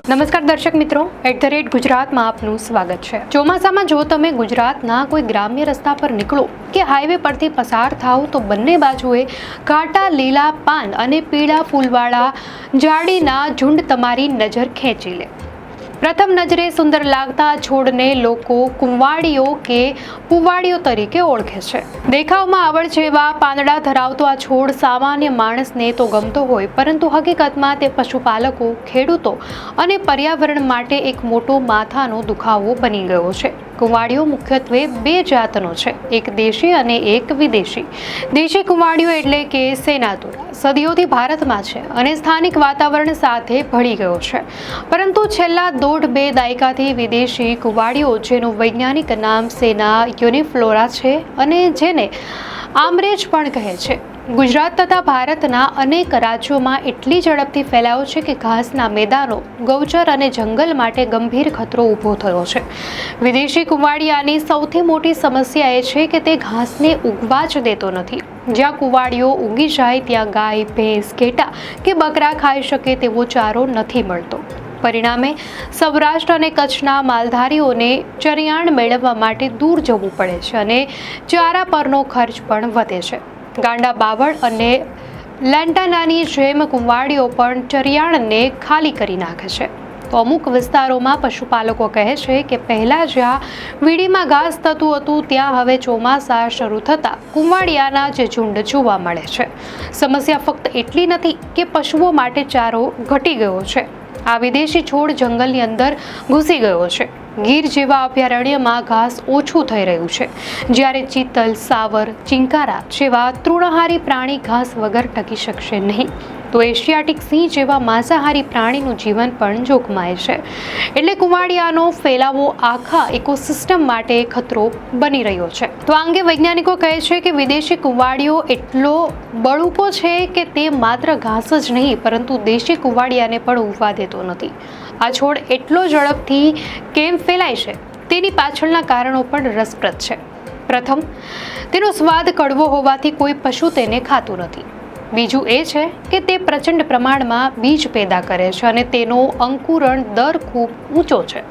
નમસ્કાર દર્શક મિત્રો, @ગુજરાતમાં આપનું સ્વાગત છે। ચોમાસામાં જો તમે ગુજરાતના કોઈ ગ્રામ્ય રસ્તા પર નીકળો કે હાઈવે પરથી પસાર થાવ તો બંને બાજુએ ઘાટા લીલા પાન અને પીળા ફૂલવાળા ઝાડીના ઝુંડ તમારી નજર ખેંચી લે। પ્રથમ નજરે સુંદર લાગતા છોડને લોકો કુંવાડીઓ કે પુવાડીઓ તરીકે ઓળખે છે। દેખાવમાં આવડ જેવા પાંદડા ધરાવતો આ છોડ સામાન્ય માણસને તો ગમતો હોય, પરંતુ હકીકતમાં તે પશુપાલકો, ખેડૂતો અને પર્યાવરણ માટે એક મોટો માથાનો દુખાવો બની ગયો છે। કુંવાડીઓ મુખ્યત્વે બે જાતનો છે, એક દેશી અને એક વિદેશી। દેશી કુંવાડીઓ એટલે કે સેનાતુરા સદીઓથી ભારતમાં છે અને સ્થાનિક વાતાવરણ સાથે ભળી ગયો છે, પરંતુ છેલ્લા 1.5-2 દાયકાથી વિદેશી કુંવાડીઓ, જેનું વૈજ્ઞાનિક નામ સેના યુનિફ્લોરા છે અને જેને આમરેજ પણ કહે છે, ગુજરાત તથા ભારતના અનેક રાજ્યોમાં એટલી ઝડપથી ફેલાયો છે કે ઘાસના મેદાનો, ગૌચર અને જંગલ માટે ગંભીર ખતરો ઊભો થયો છે। વિદેશી કુંવાડિયાની સૌથી મોટી સમસ્યા એ છે કે તે ઘાસને ઉગવા જ દેતો નથી। જ્યાં કુંવાડીઓ ઉગી જાય ત્યાં ગાય, ભેંસ, ઘેટા કે બકરા ખાઈ શકે તેવો ચારો નથી મળતો। પરિણામે સૌરાષ્ટ્ર અને કચ્છના માલધારીઓને ચરિયાણ મેળવવા માટે દૂર જવું પડે છે અને ચારા પરનો ખર્ચ પણ વધે છે। ગાંડા બાવળ અને લેન્ટાનાની જેમ કુંવાડીઓ પણ ચરિયાણને ખાલી કરી નાખે છે। તો અમુક વિસ્તારોમાં પશુપાલકો કહે છે કે પહેલાં જ્યાં વીડીમાં ઘાસ થતું હતું ત્યાં હવે ચોમાસા શરૂ થતાં કુંવાડિયાના જે ઝુંડ જોવા મળે છે। સમસ્યા ફક્ત એટલી નથી કે પશુઓ માટે ચારો ઘટી ગયો છે, આ વિદેશી છોડ જંગલની અંદર ઘૂસી ગયો છે। ગીર જેવા અભયારણ્યમાં ઘાસ ઓછું થઈ રહ્યું છે, જ્યારે ચિત્તલ, સાવર, ચિંકારા જેવા તૃણાહારી પ્રાણી ઘાસ વગર ટકી શકશે નહીં, તો એશિયાટિક સિંહ જેવા માંસાહારી પ્રાણીનું જીવન પણ જોખમાય છે। એટલે કુંવાડિયાનો ફેલાવો આખા ઇકોસિસ્ટમ માટે ખતરો બની રહ્યો છે। તો આ અંગે વૈજ્ઞાનિકો કહે છે કે વિદેશી કુંવાડીઓ એટલો બળુકો છે કે તે માત્ર ઘાસ જ નહીં પરંતુ દેશી કુંવાડિયાને પણ ઉગવા દેતો નથી। આ છોડ એટલો ઝડપથી કેમ ફેલાય છે તેની પાછળના કારણો પણ રસપ્રદ છે। પ્રથમ, તેનો સ્વાદ કડવો હોવાથી કોઈ પશુ તેને ખાતું નથી। બીજું એ છે કે તે પ્રચંડ પ્રમાણમાં બીજ પેદા કરે છે અને તેનો અંકુરણ દર ખૂબ ઊંચો છે,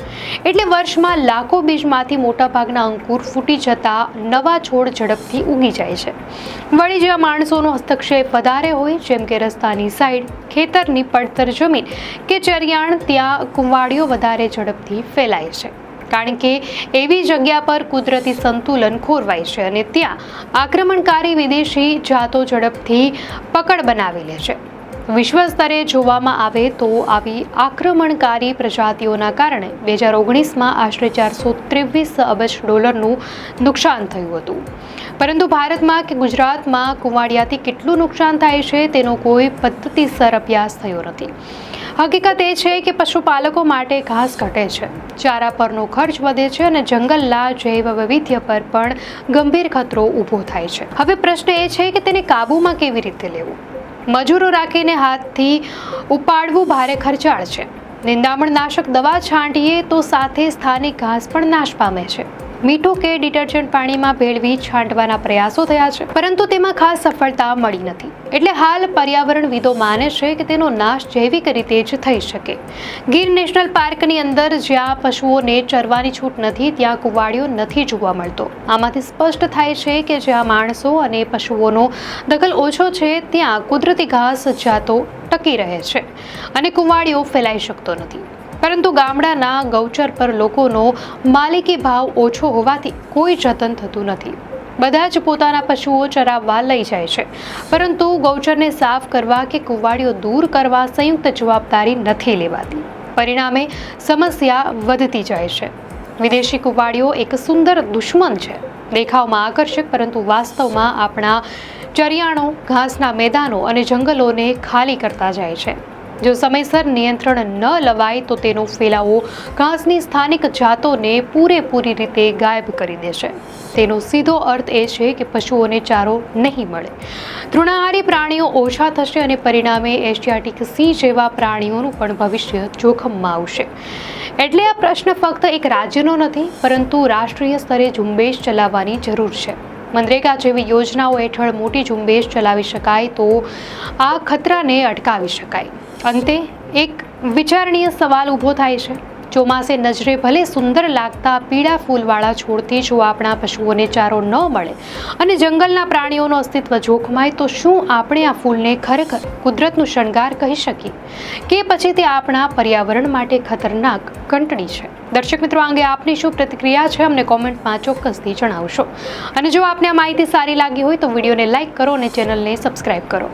એટલે વર્ષમાં લાખો બીજમાંથી મોટાભાગના અંકુર ફૂટી જતા નવા છોડ ઝડપથી ઉગી જાય છે। વળી જ્યાં માણસોનો હસ્તક્ષેપ વધારે હોય, જેમ કે રસ્તાની સાઈડ, ખેતરની પડતર જમીન કે ચરિયાણ, ત્યાં કુંવાડીઓ વધારે ઝડપથી ફેલાય છે, કારણ કે એવી જગ્યા પર કુદરતી સંતુલન ખોરવાય છે અને ત્યાં આક્રમણકારી વિદેશી જાતો ઝડપથી પકડ બનાવી લે છે। વિશ્વ સ્તરે જોવામાં આવે તો આવી આક્રમણકારી પ્રજાતિઓના કારણે 2019માં આશરે $423 અબજ નુકસાન થયું હતું, પરંતુ ભારતમાં કે ગુજરાતમાં કુંવાડિયાથી કેટલું નુકસાન થાય છે તેનો કોઈ પદ્ધતિસર અભ્યાસ થયો નથી। હકીકત એ છે કે પશુપાલકો માટે ઘાસ ઘટે છે, ચારા પરનો ખર્ચ વધે છે અને જંગલના જૈવ વૈવિધ્ય પર પણ ગંભીર ખતરો ઊભો થાય છે। હવે પ્રશ્ન એ છે કે તેને કાબૂમાં કેવી રીતે લેવું? મજૂરો રાખીને હાથથી ઉપાડવું ભારે ખર્ચાળ છે। નિંદામણનાશક દવા છાંટીએ તો સાથે સ્થાનિક ઘાસ પણ નાશ પામે છે। મીઠું કે ડિટર્જન્ટ પાણીમાં ભેળવી છાંટવાના પ્રયાસો થયા છે, પરંતુ તેમાં ખાસ સફળતા મળી નથી। એટલે હાલ પર્યાવરણવિદો માને છે કે તેનો નાશ જૈવિક રીતે જ થઈ શકે। ગીર નેશનલ પાર્કની અંદર જ્યાં પશુઓને ચરવાની છૂટ નથી ત્યાં કુંવાડીઓ નથી જોવા મળતો। આમાંથી સ્પષ્ટ થાય છે કે જ્યાં માણસો અને પશુઓનો દખલ ઓછો છે ત્યાં કુદરતી ઘાસ જાતો ટકી રહે છે અને કુંવાડીઓ ફેલાઈ શકતો નથી। પરંતુ ગામડાના ગૌચર પર લોકોનો માલિકી ભાવ ઓછો હોવાથી કોઈ જતન થતું નથી। બધા જ પોતાના પશુઓ ચરાવવા લઈ જાય છે, પરંતુ ગૌચરને સાફ કરવા કે કુંવાડીઓ દૂર કરવા સંયુક્ત જવાબદારી નથી લેવાતી। પરિણામે સમસ્યા વધતી જાય છે। વિદેશી કુંવાડીઓ એક સુંદર દુશ્મન છે, દેખાવમાં આકર્ષક, પરંતુ વાસ્તવમાં આપણા ચરિયાણો, ઘાસના મેદાનો અને જંગલોને ખાલી કરતા જાય છે। જો સમયસર નિયંત્રણ ન લવાય તો તેનો ફેલાવો ઘાસની સ્થાનિક જાતોને પૂરેપૂરી રીતે ગાયબ કરી દેશે। તેનો સીધો અર્થ એ છે કે પશુઓને ચારો નહીં મળે, તૃણાહારી પ્રાણીઓ ઓછા થશે અને પરિણામે એશિયાટિક સિંહ જેવા પ્રાણીઓનું પણ ભવિષ્ય જોખમમાં આવશે। એટલે આ પ્રશ્ન ફક્ત એક રાજ્યનો નથી, પરંતુ રાષ્ટ્રીય સ્તરે ઝુંબેશ ચલાવવાની જરૂર છે। મનરેગા જેવી યોજનાઓ હેઠળ મોટી ઝુંબેશ ચલાવી શકાય તો આ ખતરાને અટકાવી શકાય। અંતે એક વિચારણીય સવાલ ઊભો થાય છે. ચોમાસે નજરે ભલે સુંદર લાગતા પીળા ફૂલવાળા છોડથી જો આપણા પશુઓને ચારો ન મળે અને જંગલના પ્રાણીઓનું અસ્તિત્વ જોખમાય તો શું આપણે આ ફૂલને ખરેખર કુદરતનું શણગાર કહી શકીએ કે પછી તે આપણા પર્યાવરણ માટે ખતરનાક ઘંટડી છે? દર્શક મિત્રો, આ અંગે આપની શું પ્રતિક્રિયા છે અમને કોમેન્ટમાં ચોક્કસથી જણાવશો. અને જો આપને આ માહિતી સારી લાગી હોય તો વિડીયોને લાઇક કરો અને ચેનલને સબસ્ક્રાઇબ કરો.